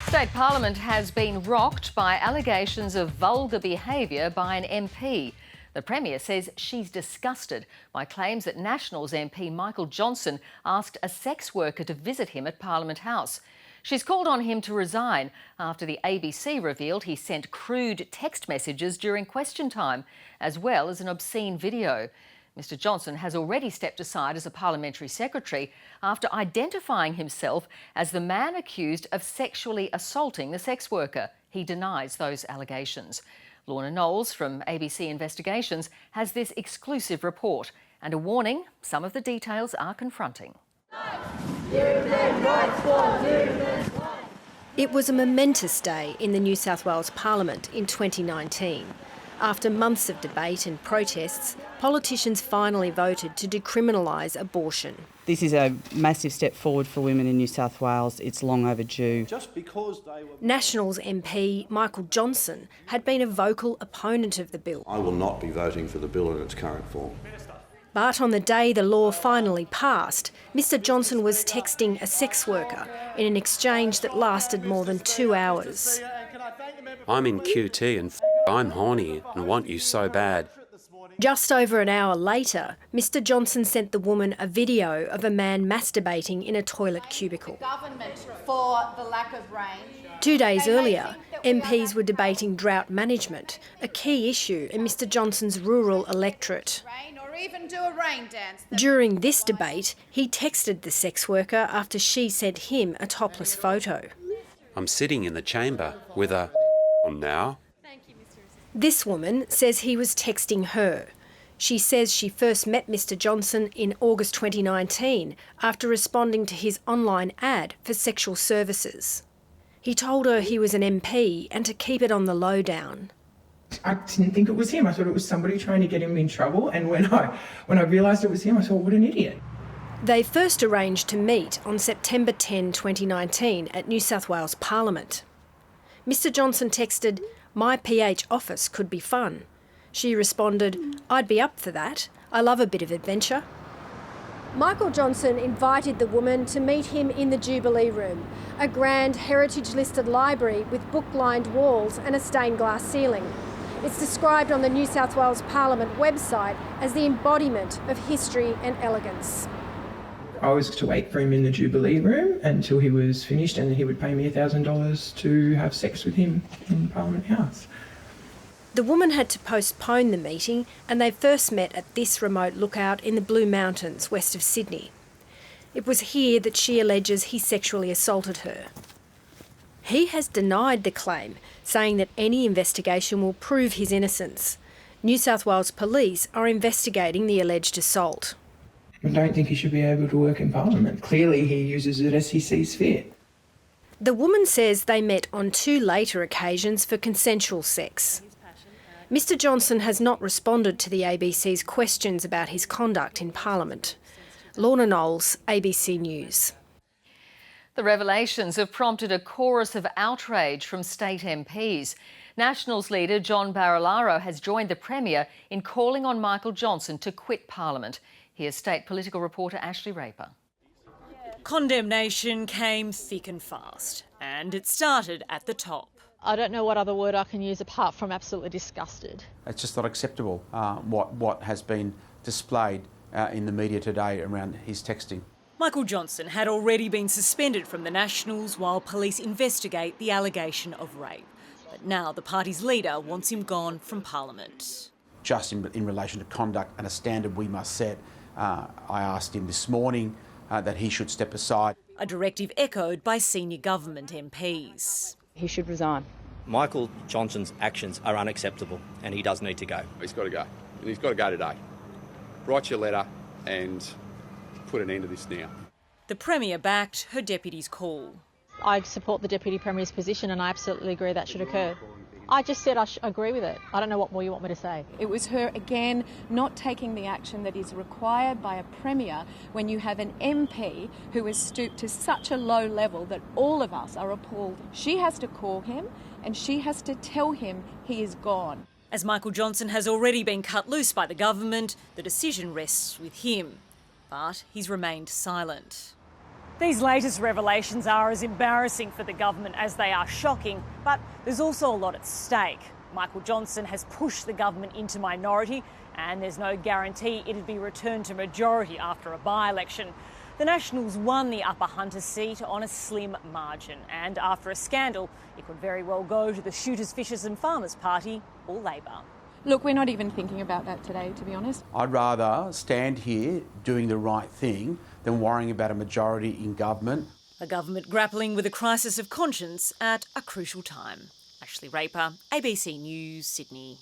State Parliament has been rocked by allegations of vulgar behaviour by an MP. The Premier says she's disgusted by claims that Nationals MP Michael Johnsen asked a sex worker to visit him at Parliament House. She's called on him to resign after the ABC revealed he sent crude text messages during question time, as well as an obscene video. Mr Johnsen has already stepped aside as a parliamentary secretary after identifying himself as the man accused of sexually assaulting the sex worker. He denies those allegations. Lorna Knowles from ABC Investigations has this exclusive report and a warning: some of the details are confronting. It was a momentous day in the New South Wales Parliament in 2019. After months of debate and protests, politicians finally voted to decriminalise abortion. This is a massive step forward for women in New South Wales. It's long overdue. Nationals MP Michael Johnsen had been a vocal opponent of the bill. I will not be voting for the bill in its current form. But on the day the law finally passed, Mr Johnsen was texting a sex worker in an exchange that lasted more than 2 hours. I'm in QT and I'm horny and want you so bad. Just over an hour later, Mr Johnsen sent the woman a video of a man masturbating in a toilet cubicle. For the lack of rain. 2 days earlier, MPs were debating drought management, a key issue in Mr Johnson's rural electorate. Or even do a rain dance. During this debate, he texted the sex worker after she sent him a topless photo. I'm sitting in the chamber with a on now. This woman says he was texting her. She says she first met Mr Johnsen in August 2019 after responding to his online ad for sexual services. He told her he was an MP and to keep it on the lowdown. I didn't think it was him. I thought it was somebody trying to get him in trouble, and when I realised it was him, I thought, what an idiot. They first arranged to meet on September 10, 2019 at New South Wales Parliament. Mr Johnsen texted, "My PH office could be fun." She responded, "I'd be up for that. I love a bit of adventure." Michael Johnsen invited the woman to meet him in the Jubilee Room, a grand heritage-listed library with book-lined walls and a stained glass ceiling. It's described on the New South Wales Parliament website as the embodiment of history and elegance. I was to wait for him in the Jubilee Room until he was finished, and he would pay me $1,000 to have sex with him in Parliament House. The woman had to postpone the meeting, and they first met at this remote lookout in the Blue Mountains, west of Sydney. It was here that she alleges he sexually assaulted her. He has denied the claim, saying that any investigation will prove his innocence. New South Wales Police are investigating the alleged assault. I don't think he should be able to work in Parliament. Clearly he uses it as he sees fit. The woman says they met on 2 later occasions for consensual sex. Mr Johnsen has not responded to the ABC's questions about his conduct in Parliament. Lorna Knowles, ABC News. The revelations have prompted a chorus of outrage from state MPs. Nationals leader John Barilaro has joined the Premier in calling on Michael Johnsen to quit Parliament. Here's state political reporter Ashley Raper. Condemnation came thick and fast, and it started at the top. I don't know what other word I can use apart from absolutely disgusted. It's just not acceptable what has been displayed in the media today around his texting. Michael Johnsen had already been suspended from the Nationals while police investigate the allegation of rape. But now the party's leader wants him gone from Parliament. Just in relation to conduct and a standard we must set, I asked him this morning that he should step aside. A directive echoed by senior government MPs. He should resign. Michael Johnson's actions are unacceptable and he does need to go. He's got to go. And he's got to go today. Write your letter and put an end to this now. The Premier backed her deputy's call. I support the Deputy Premier's position and I absolutely agree that should occur. I just said I agree with it. I don't know what more you want me to say. It was her, again, not taking the action that is required by a Premier when you have an MP who has stooped to such a low level that all of us are appalled. She has to call him and she has to tell him he is gone. As Michael Johnsen has already been cut loose by the government, the decision rests with him. But he's remained silent. These latest revelations are as embarrassing for the government as they are shocking, but there's also a lot at stake. Michael Johnsen has pushed the government into minority, and there's no guarantee it'd be returned to majority after a by-election. The Nationals won the Upper Hunter seat on a slim margin, and after a scandal, it could very well go to the Shooters, Fishers and Farmers Party or Labor. Look, we're not even thinking about that today, to be honest. I'd rather stand here doing the right thing than worrying about a majority in government. A government grappling with a crisis of conscience at a crucial time. Ashley Raper, ABC News, Sydney.